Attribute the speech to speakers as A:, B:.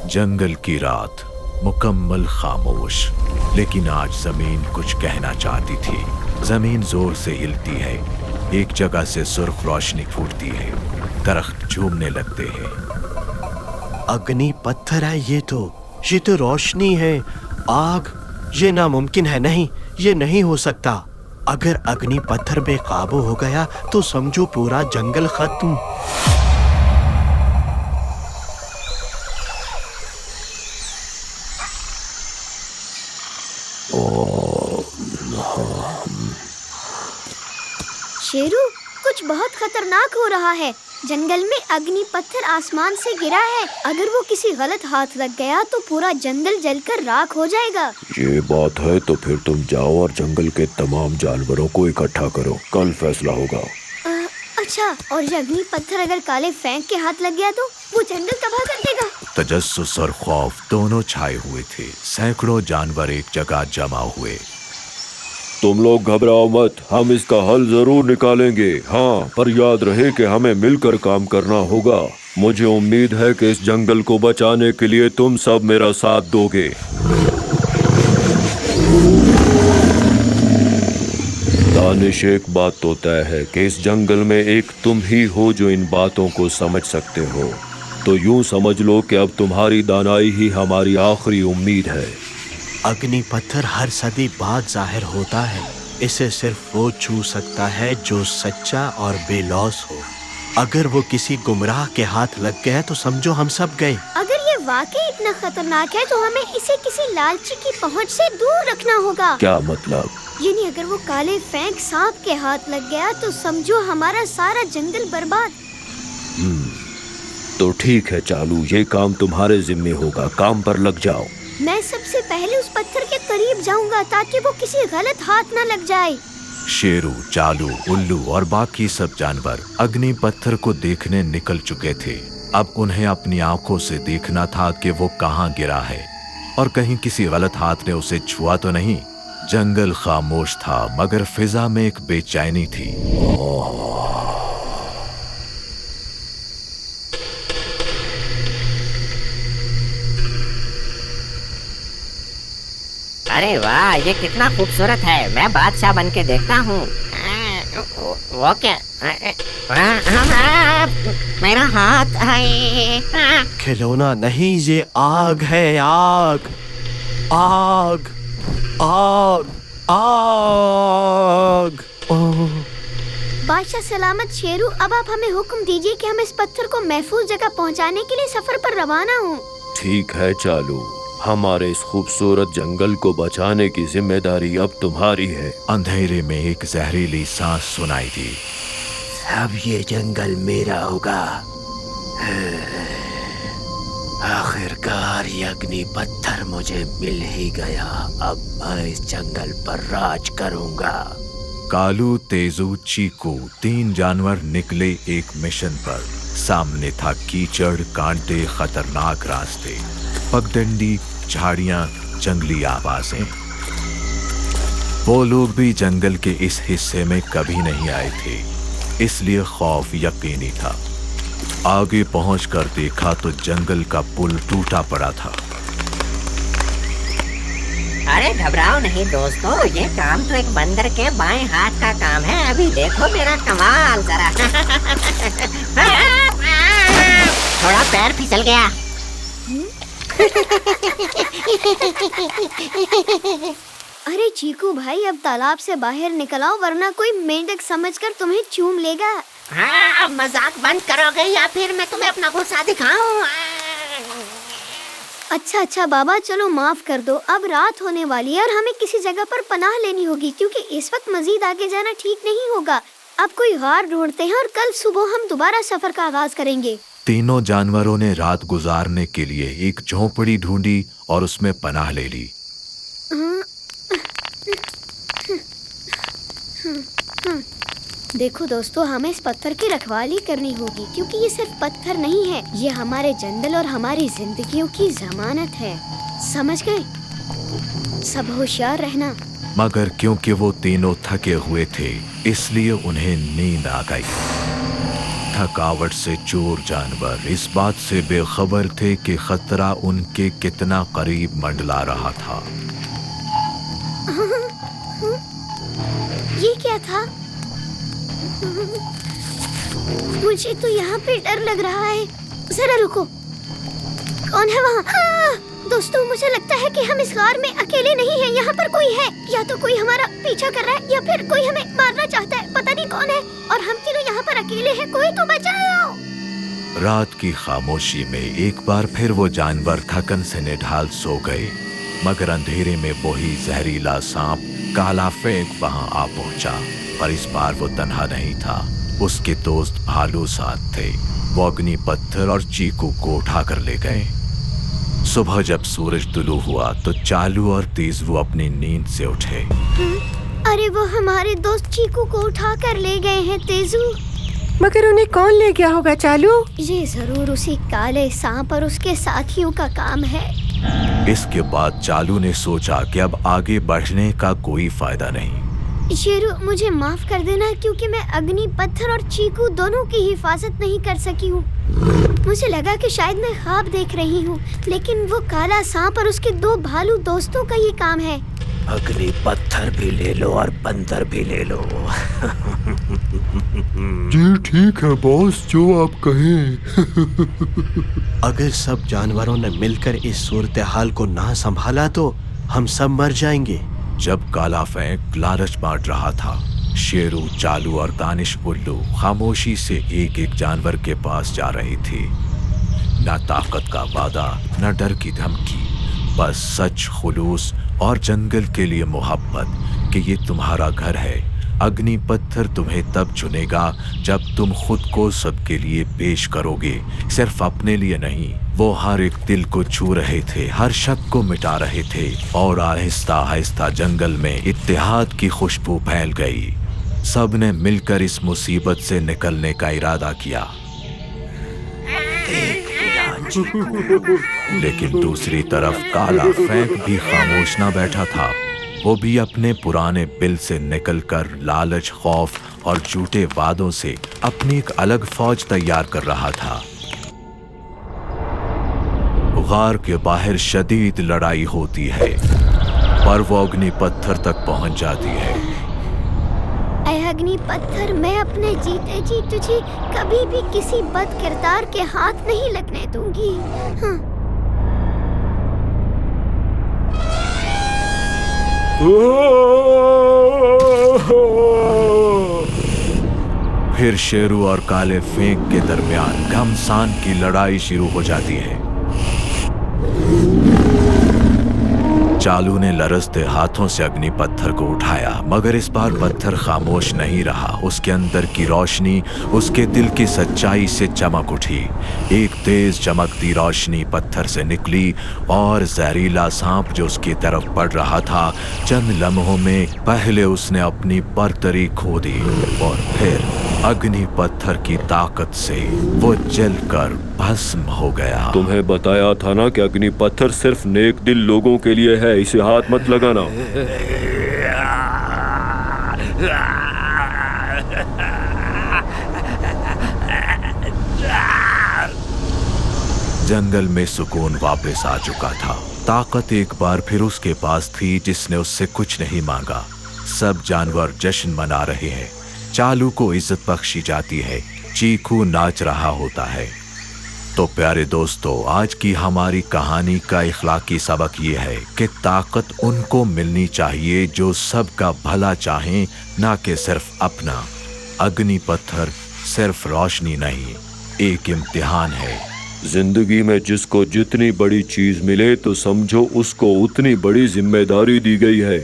A: जंगल की रात मुकम्मल खामोश, लेकिन आज जमीन कुछ कहना चाहती थी। जमीन जोर से हिलती है, एक जगह से सुर्ख रोशनी फूटती है, दरख्त झूमने लगते हैं।
B: अग्नि पत्थर है ये तो रोशनी है, आग। ये नामुमकिन है, नहीं, ये नहीं हो सकता। अगर अग्नि पत्थर बेकाबू हो गया तो समझो पूरा जंगल खत्म।
C: शेरू, कुछ बहुत खतरनाक हो रहा है। जंगल में अग्नि पत्थर आसमान से गिरा है। अगर वो किसी गलत हाथ लग गया तो पूरा जंगल जलकर राख हो जाएगा।
D: ये बात है तो फिर तुम जाओ और जंगल के तमाम जानवरों को इकट्ठा करो, कल फैसला होगा।
C: अच्छा, और ये अग्नि पत्थर अगर काले फैंक के हाथ लग गया तो वो जंगल तबाह कर देगा।
A: तजस्सुस और खौफ दोनों छाए हुए थे। सैकड़ों जानवर एक जगह जमा हुए।
D: तुम लोग घबराओ मत, हम इसका हल जरूर निकालेंगे। हाँ, पर याद रहे कि हमें मिलकर काम करना होगा। मुझे उम्मीद है कि इस जंगल को बचाने के लिए तुम सब मेरा साथ दोगे। दानिश, एक बात तो तय है कि इस जंगल में एक तुम ही हो जो इन बातों को समझ सकते हो। तो यूं समझ लो कि अब तुम्हारी दानाई ही हमारी आखिरी उम्मीद है।
B: अग्नि पत्थर हर सदी बाद जाहिर होता है। इसे सिर्फ वो छू सकता है जो सच्चा और बेलौस हो। अगर वो किसी गुमराह के हाथ लग गया तो समझो हम सब गए।
C: अगर ये वाकई इतना खतरनाक है तो हमें इसे किसी लालची की पहुंच से दूर रखना होगा।
D: क्या मतलब?
C: यानी अगर वो काले फैंक सांप के हाथ लग गया तो समझो हमारा सारा जंगल बर्बाद।
D: तो ठीक है चालू, ये काम तुम्हारे जिम्मे होगा। काम पर लग जाओ।
C: मैं सबसे पहले उस पत्थर के करीब जाऊंगा ताकि वो किसी गलत हाथ न लग जाए।
A: शेरू, चालू, उल्लू और बाकी सब जानवर अग्नि पत्थर को देखने निकल चुके थे। अब उन्हें अपनी आंखों से देखना था कि वो कहाँ गिरा है और कहीं किसी गलत हाथ ने उसे छुआ तो नहीं। जंगल खामोश था, मगर फिजा में एक बेचैनी थी।
E: अरे वाह, ये कितना खूबसूरत है। मैं बादशाह बन के देखता हूँ। वो क्या? मेरा हाथ है।
B: खिलौना नहीं, ये आग है। आग, आग, आग, आग।
C: बादशाह सलामत शेरू, अब आप हमें हुक्म दीजिए कि हम इस पत्थर को महफूज जगह पहुंचाने के लिए सफर पर रवाना हों।
D: ठीक है चालू, हमारे इस खूबसूरत जंगल को बचाने की जिम्मेदारी अब तुम्हारी है।
A: अंधेरे में एक जहरीली सांस सुनाई दी।
B: अब ये जंगल मेरा होगा। आखिरकार ये अग्नि पत्थर मुझे मिल ही गया। अब मैं इस जंगल पर राज करूंगा।
A: कालू, तेजू, चीकू, 3 जानवर निकले एक मिशन पर। सामने था कीचड़, कांटे, खतरनाक रास्ते, पगडंडी, झाड़ियां, जंगली आवाजें। वो लोग भी जंगल के इस हिस्से में कभी नहीं आए थे, इसलिए खौफ यकीनी था। आगे पहुंचकर देखा तो जंगल का पुल टूटा पड़ा था।
E: अरे घबराओ नहीं दोस्तों, ये काम तो एक बंदर के बाएं हाथ का काम है। अभी देखो मेरा कमाल जरा। थोड़ा पैर फिसल गया।
C: अरे चीकू भाई, अब तालाब से बाहर निकल आओ वरना कोई मेंढक समझकर तुम्हें चूम लेगा।
E: हाँ, मजाक बंद करोगे या फिर मैं तुम्हें अपना गुस्सा दिखाऊं?
C: अच्छा बाबा, चलो माफ कर दो। अब रात होने वाली है और हमें किसी जगह पर पनाह लेनी होगी क्योंकि इस वक्त मजीद आगे जाना ठीक नहीं होगा। अब कोई गार ढूंढते हैं और कल सुबह हम दोबारा सफर का आगाज करेंगे।
A: तीनों जानवरों ने रात गुजारने के लिए एक झोंपड़ी ढूंढी और उसमें पनाह ले ली।
C: देखो दोस्तों, हमें इस पत्थर की रखवाली करनी होगी क्योंकि ये सिर्फ पत्थर नहीं है, ये हमारे जंगल और हमारी जिंदगियों की जमानत है। समझ गए? सब होशियार रहना।
A: मगर क्योंकि वो तीनों थके हुए थे इसलिए उन्हें नींद आ गई। थकावट से चोर जानवर इस बात से बेखबर थे कि खतरा उनके कितना करीब मंडला रहा था।
C: ये क्या था? मुझे तो यहाँ पे डर लग रहा है। जरा रुको, कौन है वहाँ? दोस्तों, मुझे लगता है कि हम इस गार में अकेले नहीं हैं। यहाँ पर कोई है, या तो कोई हमारा पीछा कर रहा है या फिर कोई हमें मारना चाहता है। पता नहीं कौन है, और हम तीनों यहाँ पर अकेले हैं। कोई तो बचाओ।
A: रात की खामोशी में एक बार फिर वो जानवर थकन से निढाल सो गए, मगर अंधेरे में वही जहरीला सांप काला फेंक वहां आ पहुंचा। पर इस बार वो तन्हा नहीं था, उसके दोस्त भालू साथ थे। वो अग्नि पत्थर और चीकू को उठाकर ले गए। सुबह जब सूरज तुलू हुआ तो चालू और तेजू अपनी नींद से उठे।
C: अरे वो हमारे दोस्त चीकू को उठा कर ले गए हैं तेजू।
F: मगर उन्हें कौन ले गया होगा चालू?
C: ये जरूर उसी काले सांप और उसके साथियों का काम है।
A: इसके बाद चालू ने सोचा कि अब आगे बढ़ने का कोई फायदा नहीं।
C: शेरू, मुझे माफ कर देना क्योंकि मैं अग्नि पत्थर और चीकू दोनों की हिफाजत नहीं कर सकी हूँ। मुझे लगा कि शायद मैं ख्वाब देख रही हूँ, लेकिन वो काला सांप और उसके 2 भालू दोस्तों का ये काम है।
B: अग्नि पत्थर भी ले लो और बंदर भी ले लो।
D: जी ठीक है बॉस, जो आप कहें।
B: अगर सब जानवरों ने मिलकर इस सूरत हाल को ना संभाला तो हम सब मर जाएंगे।
A: जब काला फेंक लालच बांट रहा था, शेरू, चालू और दानिश उल्लू खामोशी से एक एक जानवर के पास जा रही थी। न ताकत का वादा, न डर की धमकी, बस सच, खुलूस और जंगल के लिए मोहब्बत कि ये तुम्हारा घर है। अग्नि पत्थर तुम्हें तब चुनेगा जब तुम खुद को सबके लिए पेश करोगे, सिर्फ अपने लिए नहीं। वो हर एक दिल को छू रहे थे, हर शक को मिटा रहे थे, और आहिस्ता आहिस्ता जंगल में इत्तेहाद की खुशबू फैल गई। सब ने मिलकर इस मुसीबत से निकलने का इरादा किया। लेकिन दूसरी तरफ काला फेंक भी खामोश ना बैठा था। वो भी अपने पुराने बिल से निकलकर लालच, खौफ और झूठे वादों से अपनी एक अलग फौज तैयार कर रहा था। गार के बाहर शदीद लड़ाई होती है, पर वो अग्नि पत्थर तक पहुंच जाती है।
C: ऐ अग्नि पत्थर, मैं अपने जीते जी तुझे कभी भी किसी बद किरदार के हाथ नहीं लगने दूंगी। हाँ।
A: फिर शेरू और काले फेंक के दरमियान घमसान की लड़ाई शुरू हो जाती है। चालू ने लरजते हाथों से अग्नि पत्थर को उठाया, मगर इस बार पत्थर खामोश नहीं रहा। उसके अंदर की रोशनी उसके दिल की सच्चाई से चमक उठी। एक तेज चमकती रोशनी पत्थर से निकली और जहरीला सांप जो उसकी तरफ बढ़ रहा था, चंद लम्हों में पहले उसने अपनी बरतरी खो दी और फिर अग्नि पत्थर की ताकत से वो जलकर भस्म हो गया।
D: तुम्हें बताया था ना कि अग्नि पत्थर सिर्फ नेक दिल लोगों के लिए है, इसे हाथ मत लगाना।
A: जंगल में सुकून वापस आ चुका था। ताकत एक बार फिर उसके पास थी जिसने उससे कुछ नहीं मांगा। सब जानवर जश्न मना रहे हैं, चालू को इज्जत बख्शी जाती है, चीकू नाच रहा होता है। तो प्यारे दोस्तों, आज की हमारी कहानी का इखलाकी सबक ये है कि ताकत उनको मिलनी चाहिए जो सबका भला चाहें, ना कि सिर्फ अपना। अग्नि पत्थर सिर्फ रोशनी नहीं, एक इम्तिहान है।
D: जिंदगी में जिसको जितनी बड़ी चीज मिले तो समझो उसको उतनी बड़ी जिम्मेदारी दी गई है।